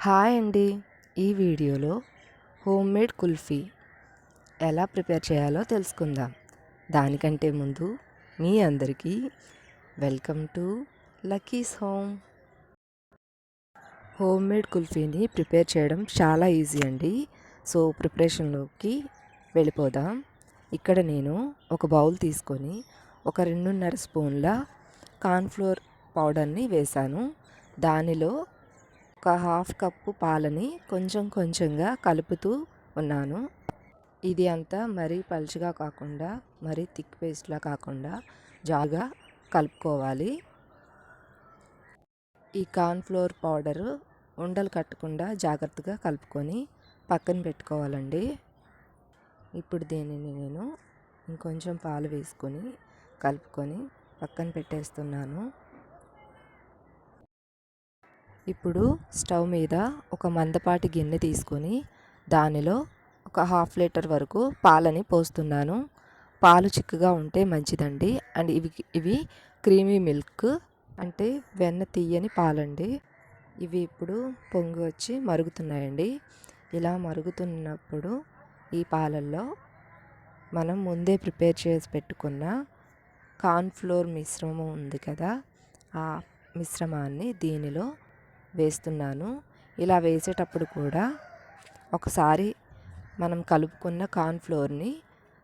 Hi అండి. ఈ వీడియోలో హోమ్మేడ్ కుల్ఫీ ఎలా ప్రిపేర్ చేయాలో తెలుసుకుందాం. దానికంటే ముందు మీ అందరికీ welcome to lucky's home. Homemade కుల్ఫీని ప్రిపేర్ చేయడం చాలా ఈజీ అండి. సో ప్రిపరేషన్లోకి వెళ్ళిపోదాం. ఇక్కడ నేను ఒక బౌల్ తీసుకొని ఒక 2.5 స్పూన్ల కార్న్ఫ్లోర్ పౌడర్ని వేశాను. దానిలో ఒక హాఫ్ కప్పు పాలని కొంచెం కొంచెంగా కలుపుతూ ఉన్నాను. ఇది అంతా మరీ పలుచగా కాకుండా మరీ థిక్ పేస్ట్లా కాకుండా జారుగా కలుపుకోవాలి. ఈ కార్న్ఫ్లోర్ పౌడరు ఉండలు కట్టకుండా జాగ్రత్తగా కలుపుకొని పక్కన పెట్టుకోవాలండి. ఇప్పుడు దీనిని నేను ఇంకొంచెం పాలు వేసుకొని కలుపుకొని పక్కన పెట్టేస్తున్నాను. ఇప్పుడు స్టవ్ మీద ఒక మందపాటి గిన్నె తీసుకొని దానిలో ఒక హాఫ్ లీటర్ వరకు పాలని పోస్తున్నాను. పాలు చిక్కగా ఉంటే మంచిదండి. అండ్ ఇవి క్రీమీ మిల్క్ అంటే వెన్న తీయని పాలండి. ఇవి ఇప్పుడు పొంగి వచ్చి మరుగుతున్నాయండి. ఇలా మరుగుతున్నప్పుడు ఈ పాలల్లో మనం ముందే ప్రిపేర్ చేసి పెట్టుకున్న కార్న్ఫ్లోర్ మిశ్రమం ఉంది కదా, ఆ మిశ్రమాన్ని దీనిలో వేస్తున్నాను. ఇలా వేసేటప్పుడు కూడా ఒకసారి మనం కలుపుకున్న కార్న్ఫ్లోర్ని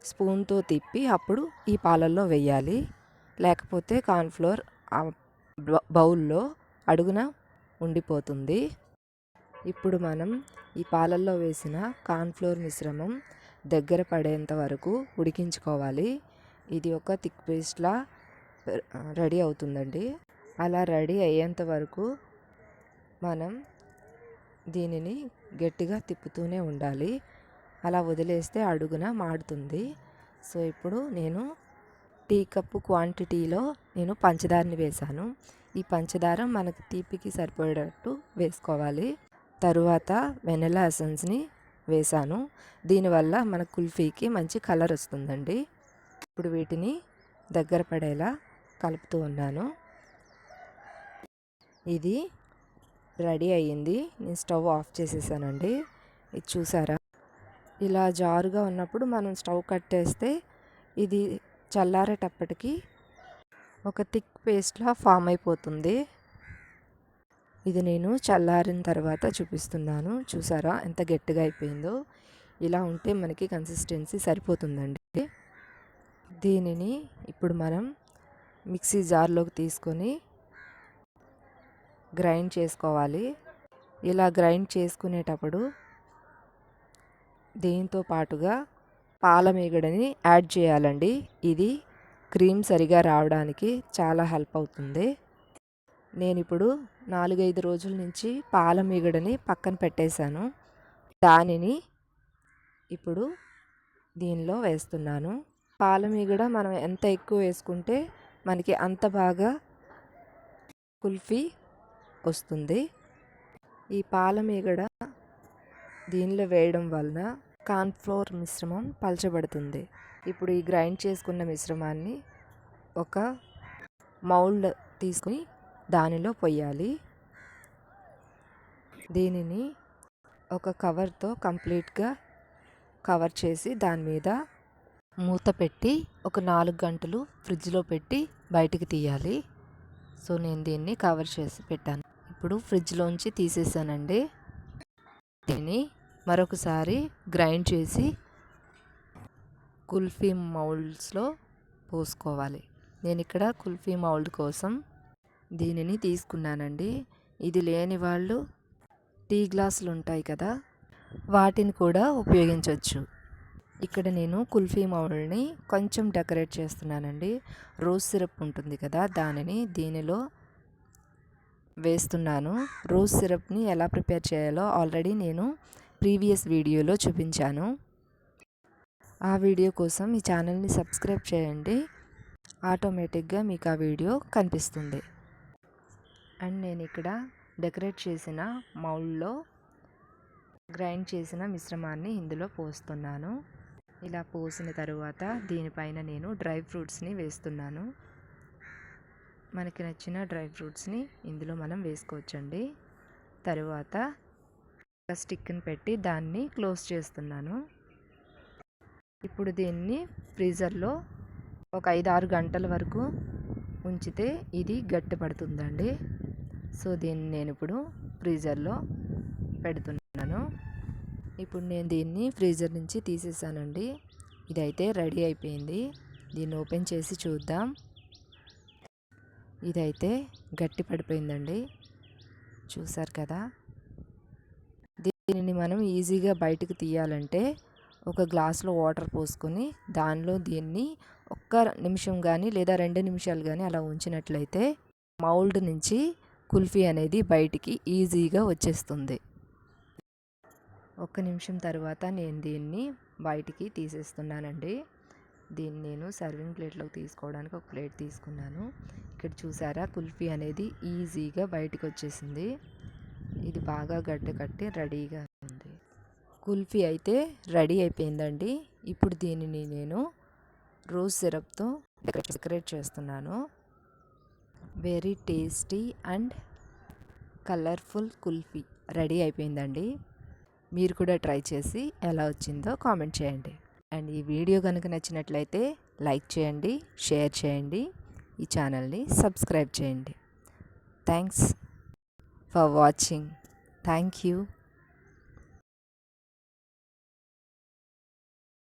స్పూన్తో తిప్పి అప్పుడు ఈ పాలల్లో వేయాలి. లేకపోతే కార్న్ఫ్లోర్ ఆ బౌల్లో అడుగున ఉండిపోతుంది. ఇప్పుడు మనం ఈ పాలల్లో వేసిన కార్న్ఫ్లోర్ మిశ్రమం దగ్గర పడేంత వరకు ఉడికించుకోవాలి. ఇది ఒక థిక్ పేస్ట్లా రెడీ అవుతుందండి. అలా రెడీ అయ్యేంత వరకు మనం దీనిని గట్టిగా తిప్పుతూనే ఉండాలి. అలా వదిలేస్తే అడుగున మాడుతుంది. సో ఇప్పుడు నేను టీ కప్పు క్వాంటిటీలో నేను పంచదారని వేశాను. ఈ పంచదార మనకు తీపికి సరిపోయేటట్టు వేసుకోవాలి. తరువాత వెనిలా ఎసెన్స్ని వేశాను. దీనివల్ల మన కుల్ఫీకి మంచి కలర్ వస్తుందండి. ఇప్పుడు వీటిని దగ్గర పడేలా కలుపుతూ ఉన్నాను. ఇది రెడీ అయ్యింది. నేను స్టవ్ ఆఫ్ చేసేసానండి. ఇది చూసారా, ఇలా జారుగా ఉన్నప్పుడు మనం స్టవ్ కట్టేస్తే ఇది చల్లారేటప్పటికి ఒక థిక్ పేస్ట్లా ఫామ్ అయిపోతుంది. ఇది నేను చల్లారిన తర్వాత చూపిస్తున్నాను. చూసారా ఎంత గట్టిగా అయిపోయిందో. ఇలా ఉంటే మనకి కన్సిస్టెన్సీ సరిపోతుందండి. దీనిని ఇప్పుడు మనం మిక్సీ జార్లోకి తీసుకొని గ్రైండ్ చేసుకోవాలి. ఇలా గ్రైండ్ చేసుకునేటప్పుడు దీంతో పాటుగా పాల మీగడని యాడ్ చేయాలండి. ఇది క్రీమ్ సరిగా రావడానికి చాలా హెల్ప్ అవుతుంది. నేను ఇప్పుడు 4-5 రోజుల నుంచి పాల మీగడని పక్కన పెట్టేశాను. దానిని ఇప్పుడు దీనిలో వేస్తున్నాను. పాల మీగడ మనం ఎంత ఎక్కువ వేసుకుంటే మనకి అంత బాగా కుల్ఫీ వస్తుంది. ఈ పాల మీగడ దీనిలో వేయడం వలన కార్న్ఫ్లోర్ మిశ్రమం పలచబడుతుంది. ఇప్పుడు ఈ గ్రైండ్ చేసుకున్న మిశ్రమాన్ని ఒక మౌల్డ్ తీసుకుని దానిలో పొయ్యాలి. దీనిని ఒక కవర్తో కంప్లీట్గా కవర్ చేసి దాని మీద మూత పెట్టి ఒక 4 గంటలు ఫ్రిడ్జ్లో పెట్టి బయటికి తీయాలి. సో నేను దీన్ని కవర్ చేసి పెట్టాను. ఇప్పుడు ఫ్రిడ్జ్లోంచి తీసేసానండి. దీన్ని మరొకసారి గ్రైండ్ చేసి కుల్ఫీ మౌల్డ్స్లో పోసుకోవాలి. నేను ఇక్కడ కుల్ఫీ మౌల్డ్ కోసం దీనిని తీసుకున్నానండి. ఇది లేని వాళ్ళు టీ గ్లాసులు ఉంటాయి కదా, వాటిని కూడా ఉపయోగించవచ్చు. ఇక్కడ నేను కుల్ఫీ మౌల్డ్ని కొంచెం డెకరేట్ చేస్తున్నానండి. రోజ్ సిరప్ ఉంటుంది కదా, దానిని దీనిలో వేస్తున్నాను. రోజ్ సిరప్ని ఎలా ప్రిపేర్ చేయాలో ఆల్రెడీ నేను ప్రీవియస్ వీడియోలో చూపించాను. ఆ వీడియో కోసం ఈ ఛానల్ని సబ్స్క్రైబ్ చేయండి. ఆటోమేటిక్గా మీకు ఆ వీడియో కనిపిస్తుంది. అండ్ నేను ఇక్కడ డెకరేట్ చేసిన మౌల్డ్లో గ్రైండ్ చేసిన మిశ్రమాన్ని ఇందులో పోస్తున్నాను. ఇలా పోసిన తరువాత దీనిపైన నేను డ్రై ఫ్రూట్స్ని వేస్తున్నాను. మనకి నచ్చిన డ్రై ఫ్రూట్స్ని ఇందులో మనం వేసుకోవచ్చండి. తరువాత స్టిక్ని పెట్టి దాన్ని క్లోజ్ చేస్తున్నాను. ఇప్పుడు దీన్ని ఫ్రీజర్లో ఒక 5-6 గంటల వరకు ఉంచితే ఇది గట్టి పడుతుందండి. సో దీన్ని నేను ఇప్పుడు ఫ్రీజర్లో పెడుతున్నాను. ఇప్పుడు నేను దీన్ని ఫ్రీజర్ నుంచి తీసేసానండి. ఇదైతే రెడీ అయిపోయింది. దీన్ని ఓపెన్ చేసి చూద్దాం. ఇదైతే గట్టి పడిపోయిందండి, చూసారు కదా. దీనిని మనం ఈజీగా బయటకు తీయాలంటే ఒక గ్లాస్లో వాటర్ పోసుకొని దానిలో దీన్ని ఒక్క నిమిషం కానీ లేదా 2 నిమిషాలు కానీ అలా ఉంచినట్లయితే మౌల్డ్ నుంచి కుల్ఫీ అనేది బయటికి ఈజీగా వచ్చేస్తుంది. 1 నిమిషం తర్వాత నేను దీన్ని బయటికి తీసేస్తున్నానండి. దీన్ని నేను సర్వింగ్ ప్లేట్లోకి తీసుకోవడానికి ఒక ప్లేట్ తీసుకున్నాను. ఇక్కడ చూసారా, కుల్ఫీ అనేది ఈజీగా బయటకు వచ్చేసింది. ఇది బాగా గడ్డ కట్టి రెడీగా ఉంది. కుల్ఫీ అయితే రెడీ అయిపోయిందండి. ఇప్పుడు దీనిని నేను రోజ్ సిరప్తో డెకరేట్ చేస్తున్నాను. Very tasty and colourful kulfi ready అయిపోయిందండి. మీరు కూడా ట్రై చేసి ఎలా వచ్చిందో కామెంట్ చేయండి. అండ్ ఈ వీడియో కనుక నచ్చినట్లయితే లైక్ చేయండి, షేర్ చేయండి, ఈ ఛానల్ని సబ్స్క్రైబ్ చేయండి. Thanks for watching. Thank you.